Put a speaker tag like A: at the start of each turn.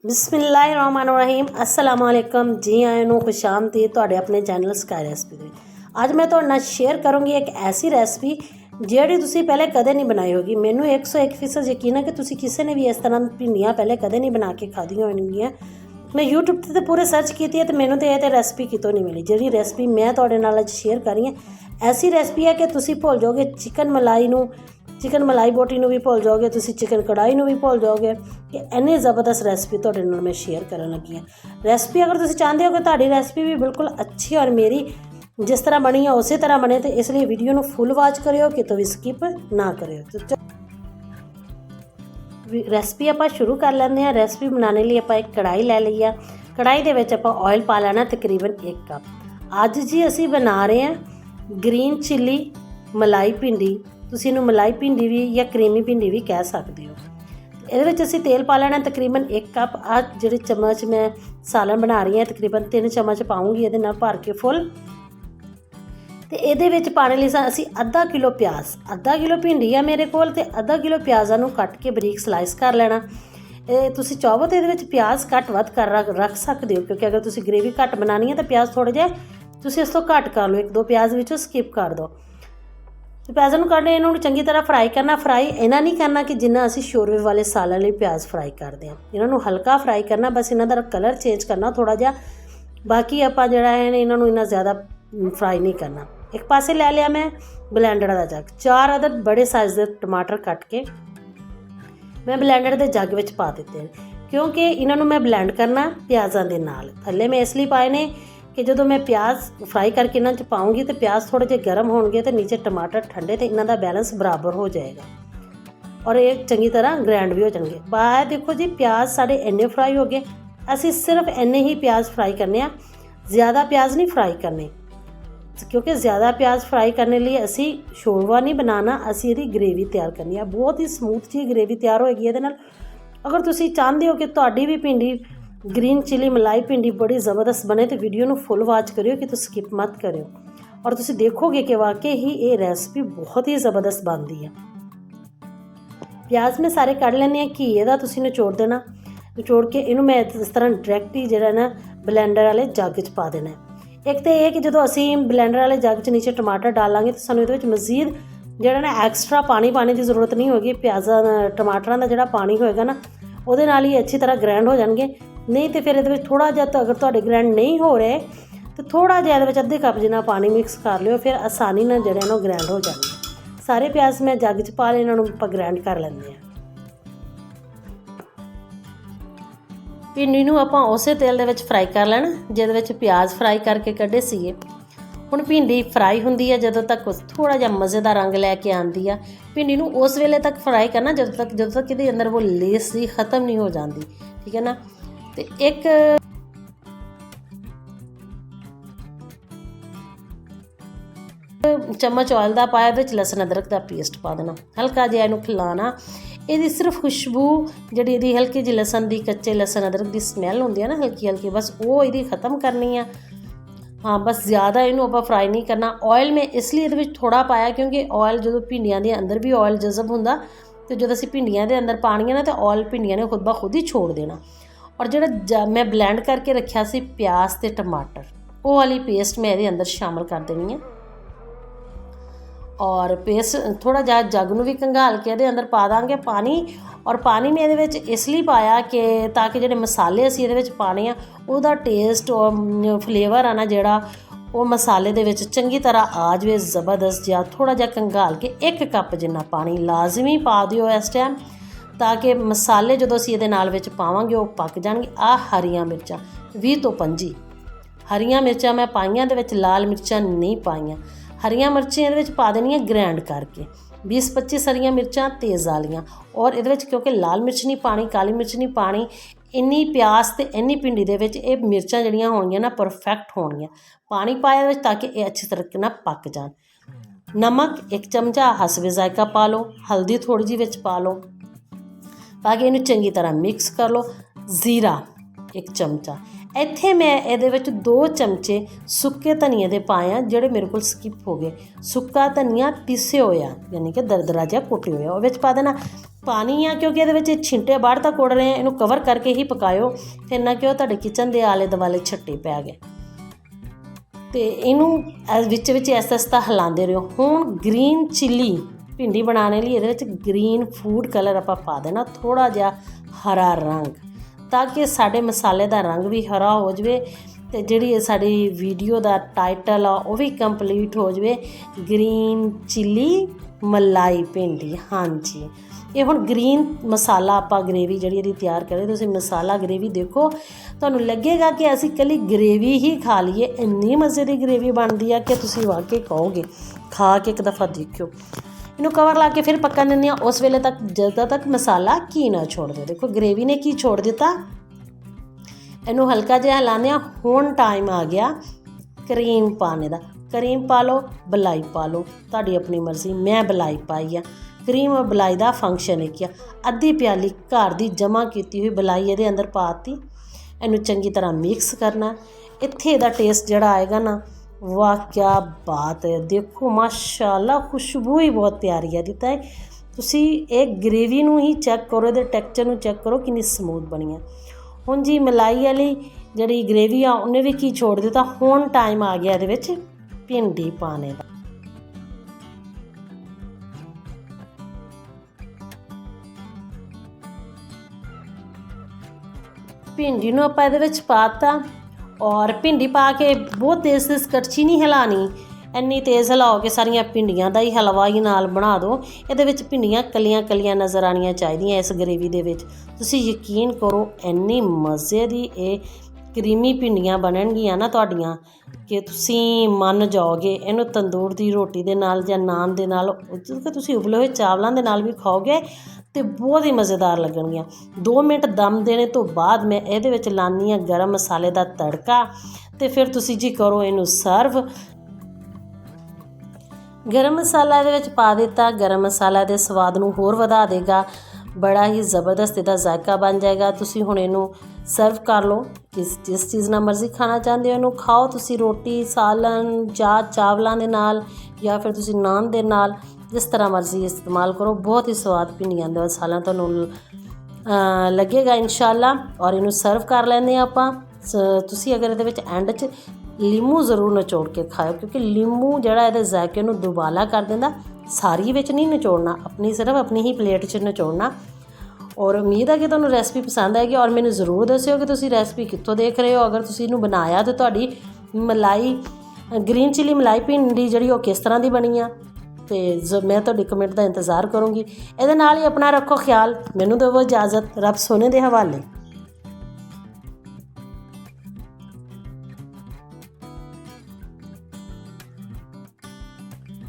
A: ਬਿਸਮਿਲ੍ਲਾਹਿਰਰਹਿਮਾਨਿਰਰਹੀਮ अस्सलामुअलैकुम जी आए ਨੂੰ खुशामदीद ਤੁਹਾਡੇ ਆਪਣੇ ਚੈਨਲ ਸਕਾਈ ਰੈਸਪੀ ਦੇ ਅੱਜ ਮੈਂ ਤੁਹਾਡੇ ਨਾਲ ਸ਼ੇਅਰ ਕਰੂੰਗੀ ਇੱਕ ਐਸੀ ਰੈਸਪੀ ਜਿਹੜੀ ਤੁਸੀਂ ਪਹਿਲੇ ਕਦੇ ਨਹੀਂ ਬਣਾਈ ਹੋਗੀ। ਮੈਨੂੰ 101% ਯਕੀਨ ਹੈ ਕਿ ਤੁਸੀਂ ਕਿਸੇ ਨੇ ਵੀ ਇਸ ਤਰ੍ਹਾਂ ਭਿੰਡੀਆਂ ਪਹਿਲੇ ਕਦੇ ਨਹੀਂ ਬਣਾ ਕੇ ਖਾਧੀਆਂ ਹੋਣਗੀਆਂ। मैं यूट्यूब ਤੇ पूरे सर्च की है तो मैंने तो ये रेसिपी कितों नहीं मिली। जी रेसिपी मैं ਤੁਹਾਡੇ ਨਾਲ ਅੱਜ शेयर कर रही है ऐसी रेसिपी है कि तुसी भुल जाओगे चिकन मलाई बोटी भी भुल जाओगे, तुसी चिकन कढ़ाई भी भुल जाओगे कि इन्नी ज़बरदस्त रेसिपी ਤੁਹਾਡੇ ਨਾਲ मैं शेयर करन लगी हाँ। रेसिपी अगर तुसी चाहते हो कि ਤੁਹਾਡੀ रेसिपी भी बिल्कुल अच्छी और मेरी जिस तरह बनी है उस तरह बने तो इसलिए वीडियो ਨੂੰ फुल वॉच करियो कितों भी स्किप ना करियो। तो रेसिपी आप शुरू कर लेंगे हैं। रेसिपी बनाने लिए आप एक कढ़ाई लै ली है। कढ़ाई दे विच आप ऑयल पा लेना तकरीबन 1 कप। अज जी असी बना रहे हैं ग्रीन चिली मलाई भिंडी, तुसीं इहनूं मलाई भिंडी भी या क्रीमी भिंडी भी कह सकते हो। ਇਹਦੇ ਵਿੱਚ ਅਸੀਂ तेल पा लेना तकरीबन 1 कप। आ ਜਿਹੜੇ चम्मच मैं सालन बना रही हैं तकरीबन 3 चम्मच पाऊँगी ਇਹਦੇ ਨਾਲ भर के फुल। तो ये पाने लिए असी आधा किलो प्याज, आधा किलो भिंडी है मेरे को, आधा किलो प्याज़ा कट के बरीक स्लाइस कर लेना। तुसी चाहो तो ये प्याज घट वध कर रख सकते हो क्योंकि अगर तुसी ग्रेवी घट बनानी है तो प्याज थोड़े जे तुसी इस तो घट कर लो, 1-2 प्याज विचों स्किप कर दो। तो प्याज़ों को कट इन्होंने चंगी तरह फ्राई करना। फ्राई इन्ना नहीं करना कि जिन्ना असी शोरवे वाले सालन लिए प्याज फ्राई करते हैं, इन्होंने हल्का फ्राई करना, बस इन्हों का कलर चेंज करना थोड़ा जा। बाकी आप जोड़ा है इन्होंने इन्ना ज़्यादा फ्राई नहीं करना। एक पासे ले लिया मैं ब्लैंडर का जग, 4 अदद बड़े साइज़ के टमाटर कट के मैं ब्लैंडर के जग में पा दिते हैं क्योंकि इन्हों मैं ब्लैंड करना प्याज़ों के नाल। थले मैं इसलिए पाए ने कि जो मैं प्याज फ्राई करके इन्हों पाऊँगी तो प्याज थोड़े जे गर्म होंगे तो नीचे टमाटर ठंडे तो इन्हों का बैलेंस बराबर हो जाएगा और ये चंगी तरह ग्रैंड भी हो जाएंगे। बाहर देखो जी प्याज साढ़े इन्ने फ्राई हो गए। असी सिर्फ इन्ने ही प्याज फ्राई करने, ज़्यादा प्याज नहीं फ्राई करने क्योंकि ज़्यादा प्याज फ्राई करने लिए असी शोरवा नहीं बनाना, असी इसकी ग्रेवी तैयार करनी है। बहुत ही स्मूथ जी ग्रेवी तैयार होएगी ये। अगर तुसी चाहते हो कि तुहाडी भी भिंडी ग्रीन चिली मलाई भिंडी बड़ी ज़बरदस्त बने तो वीडियो को फुल वॉच करियो कि तुम स्किप मत करियो और तुसी देखोगे कि वाकई ही ये रेसिपी बहुत ही ज़बरदस्त बनती है। प्याज मैं सारे कढ़ लेने। घी का तुसी निचोड़ देना, निचोड़ के इनू मैं इस तरह डायरैक्ट ही जो ना ब्लैंडर वाले जग च पा देना। एक तो यह कि जो असी ब्लैंडर वाले जग च नीचे टमाटर डालांगे तो सानू ये मज़ीद जोड़ा ना एक्सट्रा पानी पाने की जरूरत नहीं होगी। प्याज़ा टमाटरों का जोड़ा पानी होएगा ना वो नाल ही अच्छी तरह ग्रैंड हो जाएंगे। नहीं तो फिर ये थोड़ा जहा तो अगर तुहाडे ग्रैंड नहीं हो रहे तो थोड़ा जहा ये अद्धे कप जिन्ना पानी मिक्स कर लियो, फिर आसानी नाल जोड़े ना ग्रैंड हो जाएंगे। सारे प्याज मैं जग च पा ले, इन्होंने आपां ग्रैंड कर लेंगे हैं। भिंडी नूं आपां उसे तेल दे विच फ्राई कर लेना जिहदे विच प्याज फ्राई करके कढ़े सीगे। हुण भिंडी फ्राई हुंदी है जदों तक थोड़ा जिहा मज़े दा रंग लैके आंदी है। भिंडी नूं उस वेले तक फ्राई करना जदों तक इहदे अंदर वो लेस सी खत्म नहीं हो जाती, ठीक है ना। तो एक चम्मच ऑयल का पाया, विच लसन अदरक का पेस्ट पा देना, हल्का जिहा इहनूं खिलाना। ये सिर्फ खुशबू जी इहदी हल्की जी लसन की कच्चे लसन अदरक की स्मैल होंदी है ना हल्की हल्की, बस वो इहदी ख़त्म करनी है। हाँ बस ज़्यादा इनू आप फ्राई नहीं करना। ऑयल में इसलिए ये थोड़ा पाया क्योंकि ऑयल जो भिंडियां के अंदर भी ऑयल जज़ब होंदा तो जो असी भिंडियां के अंदर पानी ना तो ऑयल भिंडियां ने खुद ब खुद ही छोड़ देना। और जो मैं ब्लैंड करके रखा सी प्याज ते टमाटर वो वाली पेस्ट मैं ये अंदर शामिल कर देनी है और पेस्ट थोड़ा जहा जग नूं भी कंघाल के ये अंदर पा देंगे पानी। और पानी मैं ये इसलिए पाया कि ताकि जो मसाले असीं ये पाने आ उहदा टेस्ट और फ्लेवर है ना जोड़ा वो मसाले दे विच चंगी तरह आ जाए ज़बरदस्त जहा। थोड़ा जहा कंघाल के 1 कप जिन्ना पानी लाजमी पा दिओ इस टाइम ताकि मसाले जो असीं इहदे नाल विच पावांगे वो पक जाणगे। आ हरियां मिर्चां 20 तो 25 हरियां मिर्चां मैं पाईयां, दे विच लाल मिर्चां नहीं पाईयां। हरियां मिर्चां ये पा देनियां ग्रैंड करके, 20-25 हरियां मिर्चां तेज़ वालियां। और ये क्योंकि लाल मिर्च नहीं पानी काली मिर्च नहीं पानी, इन्नी प्याज ते इन्नी भिंडी दे विच ये मिर्चां जिहड़ियां होणगियां ना परफेक्ट होणगियां। पानी पाया विच ताकि ये अच्छी तरीके नाल पक जाण। नमक 1 चमचा हसबे जायका पा लो, हल्दी थोड़ी जी विच पा लो, ताकि इन्हूं चंगी तरह मिक्स कर लो। जीरा 1 चमचा, ਇੱਥੇ ਮੈਂ ਇਹਦੇ ਵਿੱਚ 2 ਚਮਚੇ ਸੁੱਕੇ ਧਨੀਏ ਦੇ ਪਾਏ ਆ, ਜਿਹੜੇ ਮੇਰੇ ਕੋਲ ਸਕਿਪ ਹੋ ਗਏ। ਸੁੱਕਾ ਧਨੀਆ ਪੀਸਿਆ ਹੋਇਆ, ਯਾਨੀ ਕਿ ਦਰਦਰਾ ਜਿਹਾ ਕੁੱਟਿਆ ਹੋਇਆ, ਉਹ ਵਿੱਚ ਪਾ ਦੇਣਾ। ਪਾਣੀ ਆ ਕਿਉਂਕਿ ਇਹਦੇ ਵਿੱਚ ਛਿੰਟੇ ਬਾਹਰ ਤਾਂ ਕੁੜ ਰਹੇ ਆ, ਇਹਨੂੰ ਕਵਰ ਕਰਕੇ ਹੀ ਪਕਾਇਓ, ਫਿਰ ਨਾ ਕਿ ਉਹ ਤੁਹਾਡੇ ਕਿਚਨ ਦੇ ਆਲੇ ਦੁਆਲੇ ਛੱਟੇ ਪੈ ਗਏ। ਅਤੇ ਇਹਨੂੰ ਵਿੱਚ ਇਸ ਤਰ੍ਹਾਂ ਹਿਲਾਉਂਦੇ ਰਹੋ। ਹੁਣ ਗ੍ਰੀਨ ਚਿੱਲੀ ਭਿੰਡੀ ਬਣਾਉਣ ਲਈ ਇਹਦੇ ਵਿੱਚ ਗ੍ਰੀਨ ਫੂਡ ਕਲਰ ਆਪਾਂ ਪਾ ਦੇਣਾ, ਥੋੜ੍ਹਾ ਜਿਹਾ ਹਰਾ ਰੰਗ, ਤਾਂ ਕਿ ਸਾਡੇ ਮਸਾਲੇ ਦਾ ਰੰਗ ਵੀ ਹਰਾ ਹੋ ਜਾਵੇ ਅਤੇ ਜਿਹੜੀ ਇਹ ਸਾਡੀ ਵੀਡੀਓ ਦਾ ਟਾਈਟਲ ਆ ਉਹ ਵੀ ਕੰਪਲੀਟ ਹੋ ਜਾਵੇ, ਗ੍ਰੀਨ ਚਿੱਲੀ ਮਲਾਈ ਭਿੰਡੀ। ਹਾਂਜੀ, ਇਹ ਹੁਣ ਗ੍ਰੀਨ ਮਸਾਲਾ ਆਪਾਂ ਗ੍ਰੇਵੀ ਜਿਹੜੀ ਇਹਦੀ ਤਿਆਰ ਕਰੇ। ਤੁਸੀਂ ਮਸਾਲਾ ਗ੍ਰੇਵੀ ਦੇਖੋ, ਤੁਹਾਨੂੰ ਲੱਗੇਗਾ ਕਿ ਅਸੀਂ ਇਕੱਲੀ ਗ੍ਰੇਵੀ ਹੀ ਖਾ ਲਈਏ, ਇੰਨੀ ਮਜ਼ੇ ਦੀ ਗ੍ਰੇਵੀ ਬਣਦੀ ਆ ਕਿ ਤੁਸੀਂ ਵਾਕਈ ਕਹੋਗੇ। ਖਾ ਕੇ ਇੱਕ ਦਫਾ ਦੇਖਿਓ। ਇਹਨੂੰ ਕਵਰ ਲਾ ਕੇ ਫਿਰ ਪੱਕਣ ਦਿੰਦੇ ਹਾਂ ਉਸ ਵੇਲੇ ਤੱਕ, ਜਦੋਂ ਤੱਕ ਮਸਾਲਾ ਘੀ ਨਾ ਛੋੜ ਦੇ। ਦੇਖੋ ਗ੍ਰੇਵੀ ਨੇ ਘੀ ਛੋੜ ਦਿੱਤਾ, ਇਹਨੂੰ ਹਲਕਾ ਜਿਹਾ ਹਿਲਾਉਂਦੇ ਹਾਂ। ਹੁਣ ਟਾਈਮ ਆ ਗਿਆ ਕਰੀਮ ਪਾਉਣੇ ਦਾ। ਕਰੀਮ ਪਾ ਲਓ, ਬਲਾਈ ਪਾ ਲਓ, ਤੁਹਾਡੀ ਆਪਣੀ ਮਰਜ਼ੀ। ਮੈਂ ਬਲਾਈ ਪਾਈ ਆ। ਕਰੀਮ ਔਰ ਬਲਾਈ ਦਾ ਫੰਕਸ਼ਨ ਇੱਕ ਆ। ਅੱਧੀ ਪਿਆਲੀ ਘਰ ਦੀ ਜਮ੍ਹਾਂ ਕੀਤੀ ਹੋਈ ਬਲਾਈ ਇਹਦੇ ਅੰਦਰ ਪਾਤੀ। ਇਹਨੂੰ ਚੰਗੀ ਤਰ੍ਹਾਂ ਮਿਕਸ ਕਰਨਾ। ਇੱਥੇ ਇਹਦਾ ਟੇਸਟ ਜਿਹੜਾ ਆਏਗਾ ਨਾ, ਵਾਹ ਕਿਆ ਬਾਤ ਹੈ। ਦੇਖੋ ਮਾਸ਼ਾਅੱਲਾ, ਖੁਸ਼ਬੂ ਹੀ ਬਹੁਤ ਪਿਆਰੀ ਹੈ ਦਿੱਤਾ ਹੈ। ਤੁਸੀਂ ਇਹ ਗ੍ਰੇਵੀ ਨੂੰ ਹੀ ਚੈੱਕ ਕਰੋ, ਇਹਦੇ ਟੈਕਸਚਰ ਨੂੰ ਚੈੱਕ ਕਰੋ ਕਿੰਨੀ ਸਮੂਥ ਬਣੀ ਹੈ। ਹੁਣ ਜੀ ਮਲਾਈ ਵਾਲੀ ਜਿਹੜੀ ਗ੍ਰੇਵੀ ਆ ਉਹਨੇ ਵੀ ਕੀ ਛੋੜ ਦਿੱਤਾ। ਹੁਣ ਟਾਈਮ ਆ ਗਿਆ ਇਹਦੇ ਵਿੱਚ ਭਿੰਡੀ ਪਾਉਣੇ ਦਾ। ਭਿੰਡੀ ਨੂੰ ਆਪਾਂ ਇਹਦੇ ਵਿੱਚ ਪਾ ਤਾ, ਔਰ ਭਿੰਡੀ ਪਾ ਕੇ ਬਹੁਤ ਤੇਜ਼ ਕੜਛੀ ਨਹੀਂ ਹਿਲਾਉਣੀ, ਇੰਨੀ ਤੇਜ਼ ਹਿਲਾਓ ਕਿ ਸਾਰੀਆਂ ਭਿੰਡੀਆਂ ਦਾ ਹੀ ਹਲਵਾ ਹੀ ਨਾਲ ਬਣਾ ਦਿਓ। ਇਹਦੇ ਵਿੱਚ ਭਿੰਡੀਆਂ ਕਲੀਆਂ ਕਲੀਆਂ ਨਜ਼ਰ ਆਉਣੀਆਂ ਚਾਹੀਦੀਆਂ ਇਸ ਗ੍ਰੇਵੀ ਦੇ ਵਿੱਚ। ਤੁਸੀਂ ਯਕੀਨ ਕਰੋ ਇੰਨੀ ਮਜ਼ੇ ਦੀ ਇਹ ਕਰੀਮੀ ਭਿੰਡੀਆਂ ਬਣਨਗੀਆਂ ਨਾ ਤੁਹਾਡੀਆਂ ਕਿ ਤੁਸੀਂ ਮੰਨ ਜਾਓਗੇ। ਇਹਨੂੰ ਤੰਦੂਰ ਦੀ ਰੋਟੀ ਦੇ ਨਾਲ ਜਾਂ ਨਾਨ ਦੇ ਨਾਲ, ਤੁਸੀਂ ਉਬਲੇ ਹੋਏ ਚਾਵਲਾਂ ਦੇ ਨਾਲ ਵੀ ਖਾਓਗੇ ਅਤੇ ਬਹੁਤ ਹੀ ਮਜ਼ੇਦਾਰ ਲੱਗਣਗੀਆਂ। 2 ਮਿੰਟ ਦਮ ਦੇਣੇ ਤੋਂ ਬਾਅਦ ਮੈਂ ਇਹਦੇ ਵਿੱਚ ਲਾਉਂਦੀ ਹਾਂ ਗਰਮ ਮਸਾਲੇ ਦਾ ਤੜਕਾ, ਅਤੇ ਫਿਰ ਤੁਸੀਂ ਜੀ ਕਰੋ ਇਹਨੂੰ ਸਰਵ। ਗਰਮ ਮਸਾਲਾ ਇਹਦੇ ਵਿੱਚ ਪਾ ਦਿੱਤਾ। ਗਰਮ ਮਸਾਲਾ ਦੇ ਸਵਾਦ ਨੂੰ ਹੋਰ ਵਧਾ ਦੇਗਾ, ਬੜਾ ਹੀ ਜ਼ਬਰਦਸਤ ਇਹਦਾ ਜ਼ਾਇਕਾ ਬਣ ਜਾਏਗਾ। ਤੁਸੀਂ ਹੁਣ ਇਹਨੂੰ ਸਰਵ ਕਰ ਲਓ, ਜਿਸ ਚੀਜ਼ ਨਾਲ ਮਰਜ਼ੀ ਖਾਣਾ ਚਾਹੁੰਦੇ ਹੋ ਇਹਨੂੰ ਖਾਓ ਤੁਸੀਂ, ਰੋਟੀ, ਸਾਲਨ ਜਾਂ ਚਾਵਲਾਂ ਦੇ ਨਾਲ, ਜਾਂ ਫਿਰ ਤੁਸੀਂ ਨਾਨ ਦੇ ਨਾਲ, ਜਿਸ ਤਰ੍ਹਾਂ ਮਰਜ਼ੀ ਇਸਤੇਮਾਲ ਕਰੋ। ਬਹੁਤ ਹੀ ਸਵਾਦ ਭਿੰਡੀਆਂ ਦਾ ਮਸਾਲਾ ਤੁਹਾਨੂੰ ਲੱਗੇਗਾ ਇਨਸ਼ਾਅੱਲਾ। ਔਰ ਇਹਨੂੰ ਸਰਵ ਕਰ ਲੈਂਦੇ ਹਾਂ ਆਪਾਂ। ਤੁਸੀਂ ਅਗਰ ਇਹਦੇ ਵਿੱਚ ਐਂਡ 'ਚ ਲੀਮੂ ਜ਼ਰੂਰ ਨਿਚੋੜ ਕੇ ਖਾਓ, ਕਿਉਂਕਿ ਲੀਮੂ ਜਿਹੜਾ ਇਹਦੇ ਜ਼ਾਇਕੇ ਨੂੰ ਦੁਬਾਲਾ ਕਰ ਦਿੰਦਾ। ਸਾਰੀ ਵਿੱਚ ਨਹੀਂ ਨਿਚੋੜਨਾ, ਸਿਰਫ ਆਪਣੀ ਹੀ ਪਲੇਟ 'ਚ ਨਿਚੋੜਨਾ। ਔਰ ਉਮੀਦ ਹੈ ਕਿ ਤੁਹਾਨੂੰ ਰੈਸਪੀ ਪਸੰਦ ਆਏਗੀ। ਔਰ ਮੈਨੂੰ ਜ਼ਰੂਰ ਦੱਸਿਓ ਕਿ ਤੁਸੀਂ ਰੈਸਪੀ ਕਿੱਥੋਂ ਦੇਖ ਰਹੇ ਹੋ। ਅਗਰ ਤੁਸੀਂ ਇਹਨੂੰ ਬਣਾਇਆ ਤਾਂ ਤੁਹਾਡੀ ਮਲਾਈ ਗ੍ਰੀਨ ਚਿੱਲੀ ਮਲਾਈ ਭਿੰਡੀ ਜਿਹੜੀ ਉਹ ਕਿਸ ਤਰ੍ਹਾਂ ਦੀ ਬਣੀ ਆ, ਅਤੇ ਮੈਂ ਤੁਹਾਡੀ ਕਮੈਂਟ ਦਾ ਇੰਤਜ਼ਾਰ ਕਰੂੰਗੀ। ਇਹਦੇ ਨਾਲ ਹੀ ਆਪਣਾ ਰੱਖੋ ਖਿਆਲ। ਮੈਨੂੰ ਦੇਵੋ ਇਜਾਜ਼ਤ। ਰੱਬ ਸੋਨੇ ਦੇ ਹਵਾਲੇ।